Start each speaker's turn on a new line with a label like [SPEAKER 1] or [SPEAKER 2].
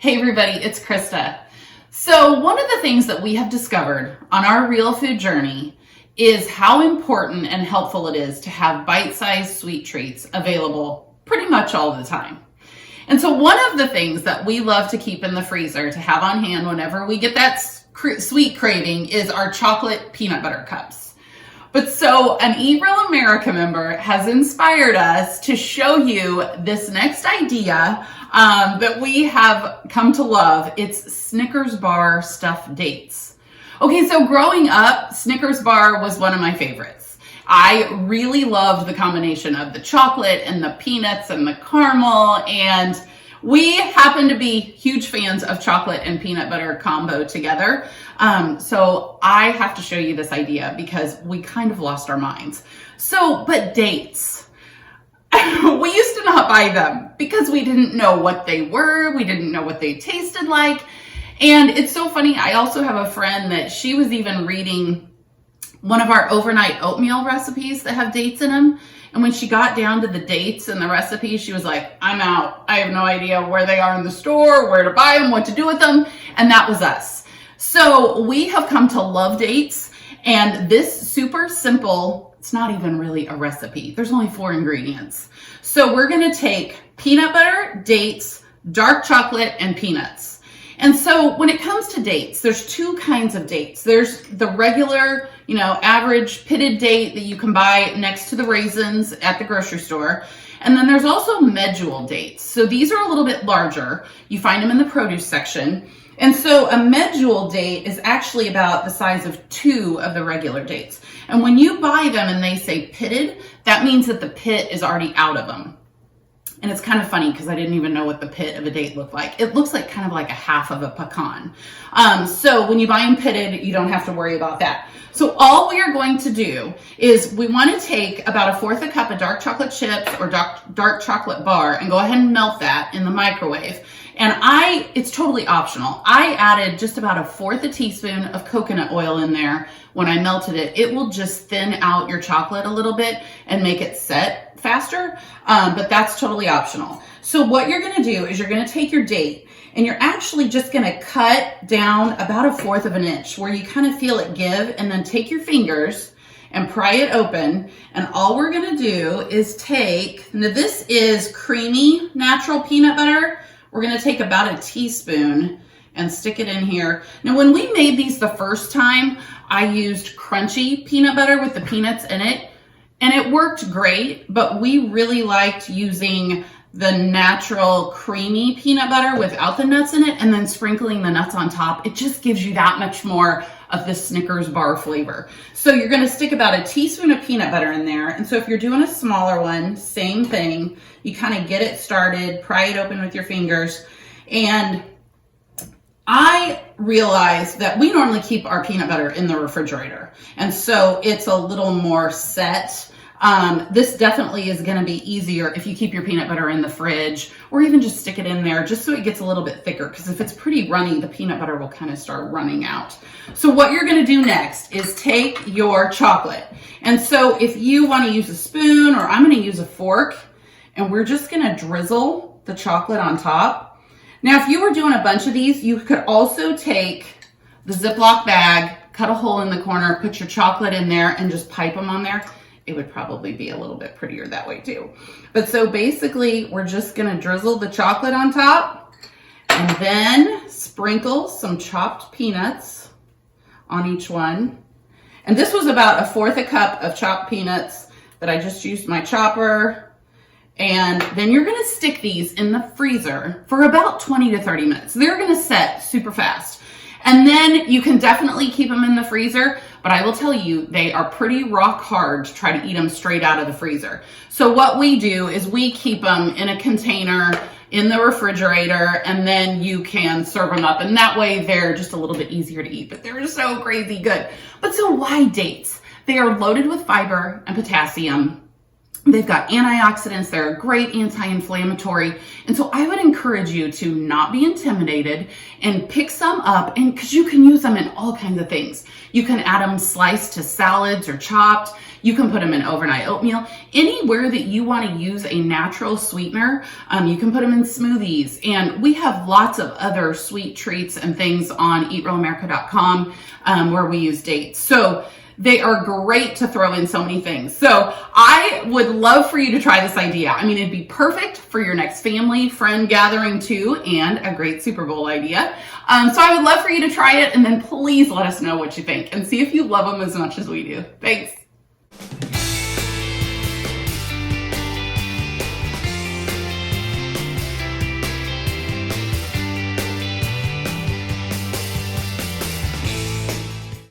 [SPEAKER 1] Hey everybody, it's Krista. So one of the things that we have discovered on our real food journey is how important and helpful it is to have bite-sized sweet treats available pretty much all the time. And so one of the things that we love to keep in the freezer to have on hand whenever we get that sweet craving is our chocolate peanut butter cups. But so an Eat Real America member has inspired us to show you this next idea that we have come to love. It's Snickers bar stuffed dates. Okay, so growing up, Snickers bar was one of my favorites. I really loved the combination of the chocolate and the peanuts and the caramel, and we happen to be huge fans of chocolate and peanut butter combo together. So I have to show you this idea because we kind of lost our minds. But dates. We used to not buy them because we didn't know what they were. We didn't know what they tasted like. And it's so funny. I also have a friend that she was even reading one of our overnight oatmeal recipes that have dates in them. And when she got down to the dates in the recipe, she was like, I'm out. I have no idea where they are in the store, where to buy them, what to do with them. And that was us. So we have come to love dates, and this super simple, it's not even really a recipe. There's only 4 ingredients. So we're gonna take peanut butter, dates, dark chocolate, and peanuts. And so when it comes to dates, there's 2 kinds of dates. There's the regular, average pitted date that you can buy next to the raisins at the grocery store. And then there's also medjool dates. So these are a little bit larger. You find them in the produce section. And so a medjool date is actually about the size of 2 of the regular dates. And when you buy them and they say pitted, that means that the pit is already out of them. And it's kind of funny because I didn't even know what the pit of a date looked like. It looks like kind of like a half of a pecan. So when you buy them pitted, you don't have to worry about that. So all we are going to do is we want to take about 1/4 cup of dark chocolate chips or dark chocolate bar and go ahead and melt that in the microwave. And it's totally optional. I added just about 1/4 teaspoon of coconut oil in there when I melted it. It will just thin out your chocolate a little bit and make it set faster, but that's totally optional. So what you're gonna do is you're gonna take your date and you're actually just gonna cut down about 1/4 of an inch where you kind of feel it give, and then take your fingers and pry it open. And all we're gonna do is now this is creamy natural peanut butter. We're gonna take about 1 teaspoon and stick it in here. Now, when we made these the first time, I used crunchy peanut butter with the peanuts in it, and it worked great, but we really liked using the natural creamy peanut butter without the nuts in it and then sprinkling the nuts on top. It just gives you that much more of the Snickers bar flavor. So you're gonna stick about 1 teaspoon of peanut butter in there. And so if you're doing a smaller one, same thing. You kind of get it started, pry it open with your fingers. And I realized that we normally keep our peanut butter in the refrigerator. And so it's a little more set. This definitely is going to be easier if you keep your peanut butter in the fridge, or even just stick it in there just so it gets a little bit thicker, because if it's pretty runny, the peanut butter will kind of start running out. So what you're going to do next is take your chocolate. And so if you want to use a spoon, or I'm going to use a fork, and we're just going to drizzle the chocolate on top. Now, if you were doing a bunch of these, you could also take the Ziploc bag, cut a hole in the corner, put your chocolate in there, and just pipe them on there. It would probably be a little bit prettier that way too. But so basically, we're just gonna drizzle the chocolate on top and then sprinkle some chopped peanuts on each one. And this was about 1/4 cup of chopped peanuts that I just used my chopper. And then you're gonna stick these in the freezer for about 20 to 30 minutes. They're gonna set super fast. And then you can definitely keep them in the freezer, but I will tell you, they are pretty rock hard to try to eat them straight out of the freezer. So what we do is we keep them in a container in the refrigerator, and then you can serve them up. And that way they're just a little bit easier to eat, but they're so crazy good. But so why dates? They are loaded with fiber and potassium. They've got antioxidants. They're a great anti-inflammatory. And so I would encourage you to not be intimidated and pick some up, and because you can use them in all kinds of things. You can add them sliced to salads or chopped. You can put them in overnight oatmeal. Anywhere that you want to use a natural sweetener, you can put them in smoothies. And we have lots of other sweet treats and things on eatrealamerica.com where we use dates. So they are great to throw in so many things. So I would love for you to try this idea. I mean, it'd be perfect for your next family, friend gathering too, and a great Super Bowl idea. So I would love for you to try it, and then please let us know what you think and see if you love them as much as we do. Thanks.